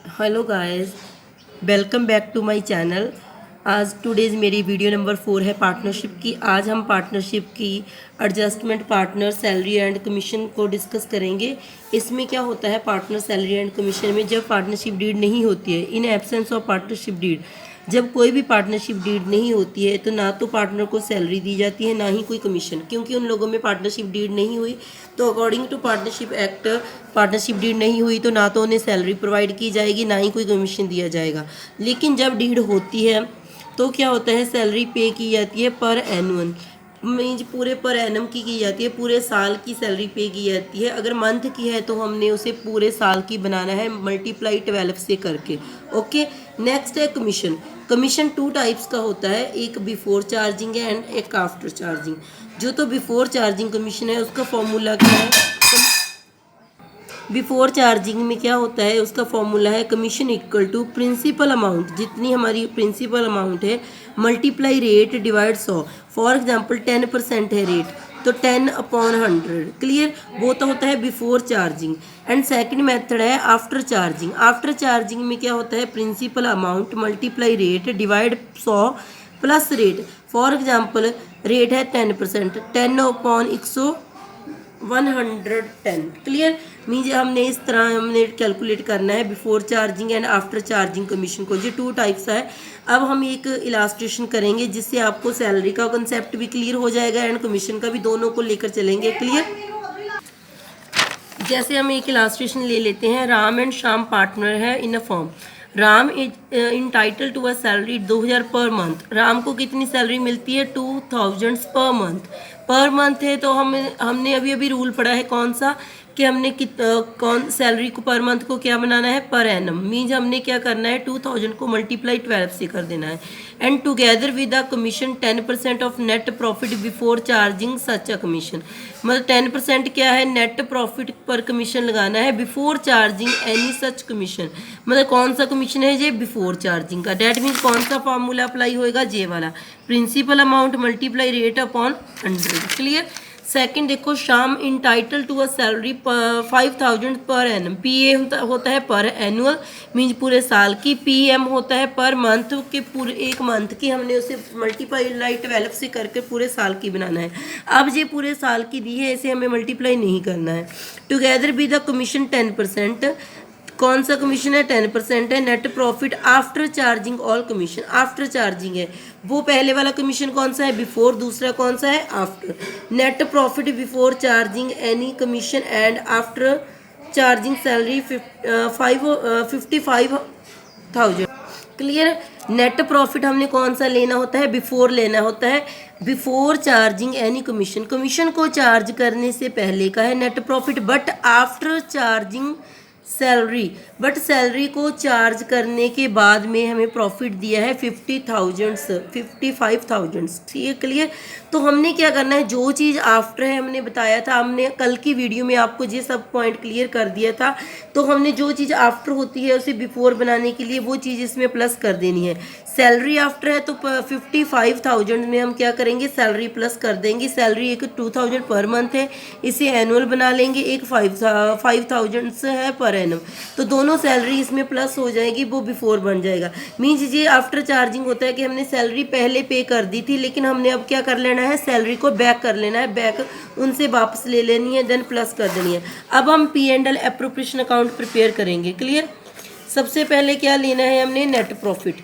Hello guys, welcome back to my channel. आज today's मेरी video number 4 है partnership की। आज हम पार्टनरशिप की adjustment, partner salary and commission को डिस्कस करेंगे। इसमें क्या होता है पार्टनर सैलरी एंड कमीशन में, जब पार्टनरशिप डीड नहीं होती है, in absence of partnership deed, जब कोई भी पार्टनरशिप डीड नहीं होती है तो ना तो पार्टनर को सैलरी दी जाती है ना ही कोई कमीशन, क्योंकि उन लोगों में पार्टनरशिप डीड नहीं हुई। तो according to partnership act partnership deed नहीं हुई तो ना तो उन्हें सैलरी प्रोवाइड की जाएगी ना ही कोई कमीशन दिया जाएगा। लेकिन जब डीड होती है तो क्या होता है, सैलरी पे की जाती है पर एनुअल, मीन्स पूरे पर एनम की जाती है, पूरे साल की सैलरी पे की जाती है। अगर मंथ की है तो हमने उसे पूरे साल की बनाना है मल्टीप्लाई 12 से करके। ओके, नेक्स्ट है कमीशन। कमीशन 2 टाइप्स का होता है, एक बिफोर चार्जिंग है एंड एक आफ्टर चार्जिंग। जो तो बिफोर चार्जिंग कमीशन है उसका फॉर्मूला क्या है, बिफोर चार्जिंग में क्या होता है, उसका फॉर्मूला है commission equal to principal amount, जितनी हमारी प्रिंसिपल अमाउंट है, multiply rate divide 100। For example 10% है रेट तो 10/100। क्लियर, वो तो होता है before charging. And second method है आफ्टर चार्जिंग। आफ्टर चार्जिंग में क्या होता है, principal amount multiply rate divide 100 plus rate. For example rate है 10%, 10/110। क्लियर, मीन्स हमने इस तरह हमने कैलकुलेट करना है before charging and after charging commission को। ये 2 टाइप्स है। अब हम एक इलास्ट्रेशन करेंगे जिससे आपको सैलरी का कंसेप्ट भी क्लियर हो जाएगा एंड कमीशन का भी, दोनों को लेकर चलेंगे। क्लियर, जैसे हम एक इलास्ट्रेशन ले लेते हैं। राम एंड श्याम पार्टनर है in a firm. Ram is entitled to a salary 2000 per month. Ram को कितनी सैलरी मिलती है, 2000 पर मंथ। पर मंथ है तो हमने अभी अभी रूल पढ़ा है कौन सा, कि हमने कौन सैलरी को पर मंथ को क्या बनाना है, पर एनम। मीन्स हमने क्या करना है, 2000 को मल्टीप्लाई 12 से कर देना है। And together with the commission 10% of net profit before charging such a commission. मतलब 10% क्या है, नेट प्रॉफिट पर कमीशन लगाना है before charging any such commission. मतलब कौन सा कमीशन है ये, बिफोर चार्जिंग का। डेट मीन्स कौन सा फॉर्मूला अप्लाई होएगा, जे वाला, principal amount multiply rate upon 100। Clear. Second देखो, शाम entitle to a salary 5000 per annum. P A होता है पर एनुअल, मीन्स पूरे साल की। पी एम होता है पर मंथ के, पूरे एक मंथ की हमने उसे मल्टीप्लाई 12 से करके पूरे साल की बनाना है। अब ये पूरे साल की दी है, इसे हमें मल्टीप्लाई नहीं करना है। टुगेदर विद द कमीशन 10%, कौन सा कमीशन है, 10% है। Net profit after charging all commission, after charging है वो। पहले वाला कमीशन कौन सा है, बिफोर, दूसरा कौन सा है, after. Net profit before charging any commission and after charging salary 55,000। Clear. Net profit हमने कौन सा लेना होता है, बिफोर लेना होता है, before charging any commission. Commission को चार्ज करने से पहले का है net profit, but after charging salary, but salary को चार्ज करने के बाद में हमें प्रॉफिट दिया है 55,000। ठीक है, क्लियर। तो हमने क्या करना है, जो चीज़ आफ्टर है हमने बताया था, हमने कल की वीडियो में आपको ये सब पॉइंट क्लियर कर दिया था। तो हमने जो चीज़ आफ्टर होती है उसे बिफोर बनाने के लिए वो चीज़ इसमें प्लस कर देनी है। सैलरी आफ्टर है तो 55,000 में हम क्या करेंगे, सैलरी प्लस कर देंगे। सैलरी एक 2000 पर मंथ है, इसे एनुअल बना लेंगे। एक 5000 है पर एनम, तो दोनों सैलरी इसमें प्लस हो जाएगी, वो बिफोर बन जाएगा। मीन्स ये आफ्टर चार्जिंग होता है कि हमने सैलरी पहले पे कर दी थी, लेकिन हमने अब क्या कर लेना है, सैलरी को बैक कर लेना है, बैक उनसे वापस ले लेनी है, देन प्लस कर देनी है। अब हम P&L एप्रोप्रिएशन अकाउंट प्रिपेयर करेंगे। क्लियर। सबसे पहले क्या लेना है हमने, net profit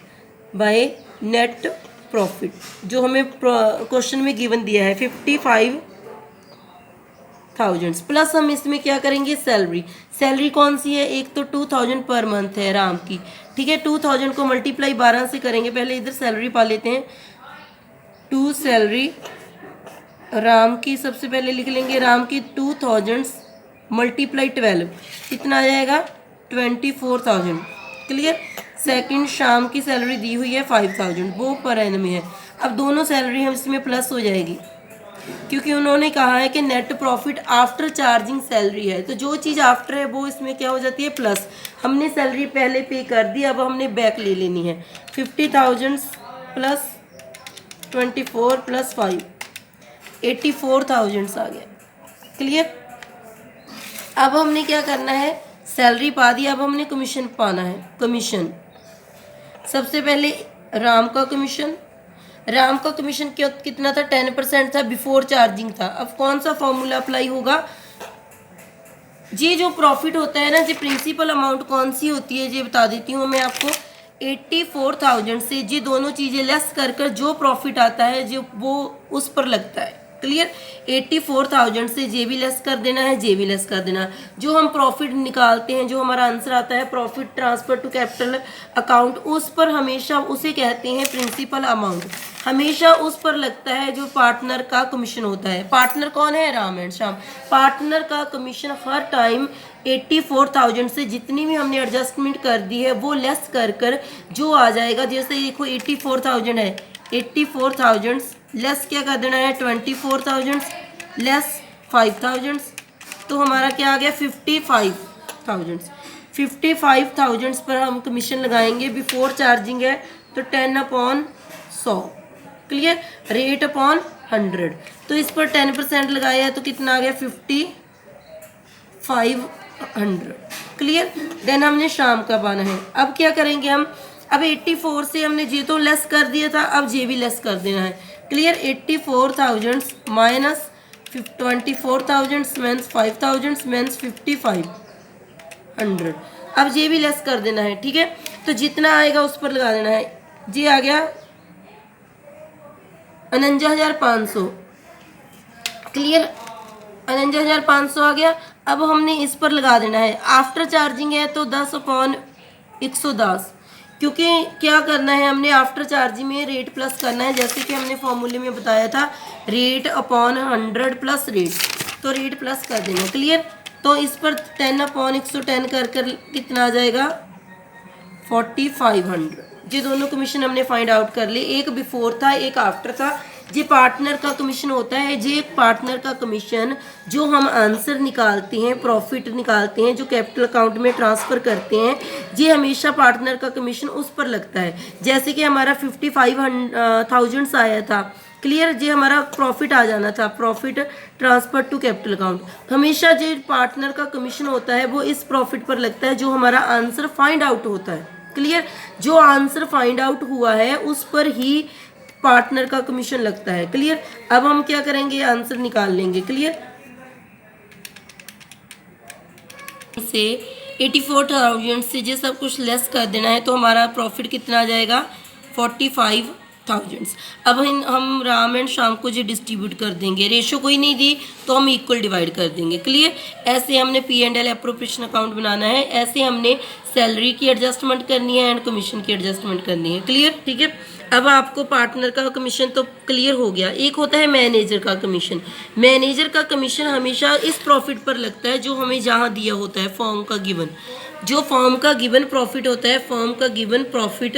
by net profit, जो हमें क्वेश्चन में गिवन दिया है 55,000 प्लस हम इसमें क्या करेंगे, सैलरी। सैलरी कौन सी है, एक तो 2000 पर मंथ है राम की। ठीक है, 2000 को मल्टीप्लाई 12 से करेंगे। पहले इधर सैलरी पा लेते हैं, 2 सैलरी राम की। सबसे पहले लिख लेंगे राम की 2000 मल्टीप्लाई 12, कितना आ जाएगा, 24,000। क्लियर। सेकंड, शाम की सैलरी दी हुई है 5000, वो पर एनम में है। अब दोनों सैलरी हम इसमें प्लस हो जाएगी, क्योंकि उन्होंने कहा है कि net profit after charging salary है, तो जो चीज़ आफ्टर है वो इसमें क्या हो जाती है, प्लस। हमने सैलरी पहले पे कर दी, अब हमने बैक ले लेनी है। 50,000 प्लस 24 प्लस 5, 84,000 आ गया। क्लियर। अब हमने क्या करना है, सैलरी पा दी, अब हमने कमीशन पाना है। कमीशन सबसे पहले राम का कमीशन, राम का कमीशन कितना था, 10% था, बिफोर चार्जिंग था। अब कौन सा फॉर्मूला अप्लाई होगा, ये जो प्रॉफिट होता है ना, जी प्रिंसिपल अमाउंट कौन सी होती है ये बता देती हूँ मैं आपको। 84,000 से ये दोनों चीज़ें लेस कर कर जो प्रॉफिट आता है जो वो उस पर लगता है। क्लियर, 84,000 से जे भी लेस कर देना है, जे भी लेस कर देना है। जो हम प्रॉफिट निकालते हैं, जो हमारा आंसर आता है profit transfer to capital account, उस पर हमेशा उसे कहते हैं प्रिंसिपल अमाउंट। हमेशा उस पर लगता है जो पार्टनर का कमीशन होता है। पार्टनर कौन है, राम एंड श्याम। पार्टनर का कमीशन हर टाइम 84,000 से जितनी भी हमने एडजस्टमेंट कर दी है वो लेस कर कर जो आ जाएगा, जैसे देखो 84,000 है, 84,000 लेस क्या कर देना है, 24,000 लेस 5,000, तो हमारा क्या आ गया 55,000। 55,000 पर हम कमीशन लगाएंगे, बिफोर चार्जिंग है तो 10/100। क्लियर, रेट अपॉन 100, तो इस पर 10% लगाया है तो कितना आ गया 5500। क्लियर, देन हमने शाम का पाना है। अब क्या करेंगे हम, अब 84 से हमने जे तो लेस कर दिया था, अब जे भी लेस कर देना है। Clear, 84,000 minus 24,000 means 5,000 means 5500। अब जे भी लेस कर देना है, ठीक है। तो जितना आएगा उस पर लगा देना है। जे आ गया 49,500। क्लियर, 49,500 आ गया। अब हमने इस पर लगा देना है, आफ्टर चार्जिंग है तो 10/110, क्योंकि क्या करना है हमने आफ्टर चार्जिंग में रेट प्लस करना है, जैसे कि हमने फॉर्मूले में बताया था रेट अपॉन 100 प्लस रेट, तो रेट प्लस कर देना। क्लियर, तो इस पर 10/110 कर कर कितना आ जाएगा 4500। ये दोनों कमीशन हमने फाइंड आउट कर लिए, एक बिफोर था एक आफ्टर था। ये पार्टनर का कमीशन होता है, ये एक पार्टनर का कमीशन जो हम आंसर निकालते हैं, प्रॉफिट निकालते हैं, जो कैपिटल अकाउंट में ट्रांसफ़र करते हैं, ये हमेशा पार्टनर का कमीशन उस पर लगता है। जैसे कि हमारा 55,000 आया था। क्लियर, ये हमारा प्रॉफिट आ जाना था, profit transfer to capital account. हमेशा जो पार्टनर का कमीशन होता है वो इस प्रॉफिट पर लगता है जो हमारा आंसर फाइंड आउट होता है। क्लियर, जो आंसर फाइंड आउट हुआ है उस पर ही पार्टनर का कमीशन लगता है। क्लियर, अब हम क्या करेंगे, आंसर निकाल लेंगे। क्लियर, से 84,000 से जो सब कुछ लेस कर देना है तो हमारा प्रॉफिट कितना आ जाएगा 45,000। अब हम राम एंड शाम को जो डिस्ट्रीब्यूट कर देंगे, रेशो कोई नहीं दी तो हम इक्वल डिवाइड कर देंगे। क्लियर, ऐसे हमने P&L एप्रोप्रिएशन अकाउंट बनाना है, ऐसे हमने सैलरी की एडजस्टमेंट करनी है एंड कमीशन की एडजस्टमेंट करनी है। क्लियर, ठीक है। अब आपको पार्टनर का कमीशन तो क्लियर हो गया। एक होता है मैनेजर का कमीशन। मैनेजर का कमीशन हमेशा इस प्रॉफिट पर लगता है जो हमें जहाँ दिया होता है, फॉर्म का गिवन, जो फॉर्म का गिवन प्रॉफिट होता है, फॉर्म का गिवन प्रॉफिट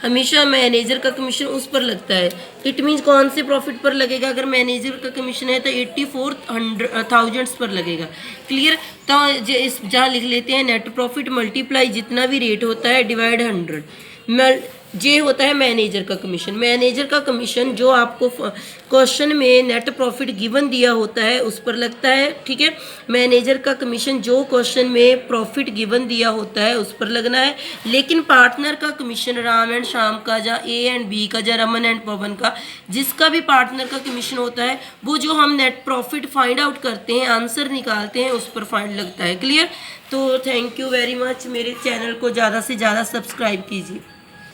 हमेशा मैनेजर का कमीशन उस पर लगता है। इट मीन्स कौन से प्रॉफिट पर लगेगा, अगर मैनेजर का कमीशन है तो 84,000 पर लगेगा। क्लियर, तो इस जहाँ लिख लेते हैं नेट प्रॉफिट मल्टीप्लाई जितना भी रेट होता है डिवाइड 100। जे होता है मैनेजर का कमीशन। मैनेजर का कमीशन जो आपको क्वेश्चन में नेट प्रॉफिट गिवन दिया होता है उस पर लगता है। ठीक है, मैनेजर का कमीशन जो क्वेश्चन में प्रॉफिट गिवन दिया होता है उस पर लगना है। लेकिन पार्टनर का कमीशन राम एंड श्याम का, या ए एंड बी का, या रमन एंड पवन का, जिसका भी पार्टनर का कमीशन होता है वो जो हम नेट प्रॉफिट फाइंड आउट करते हैं, आंसर निकालते हैं, उस पर फाइंड लगता है। क्लियर, तो थैंक यू वेरी मच। मेरे चैनल को ज़्यादा से ज़्यादा सब्सक्राइब कीजिए।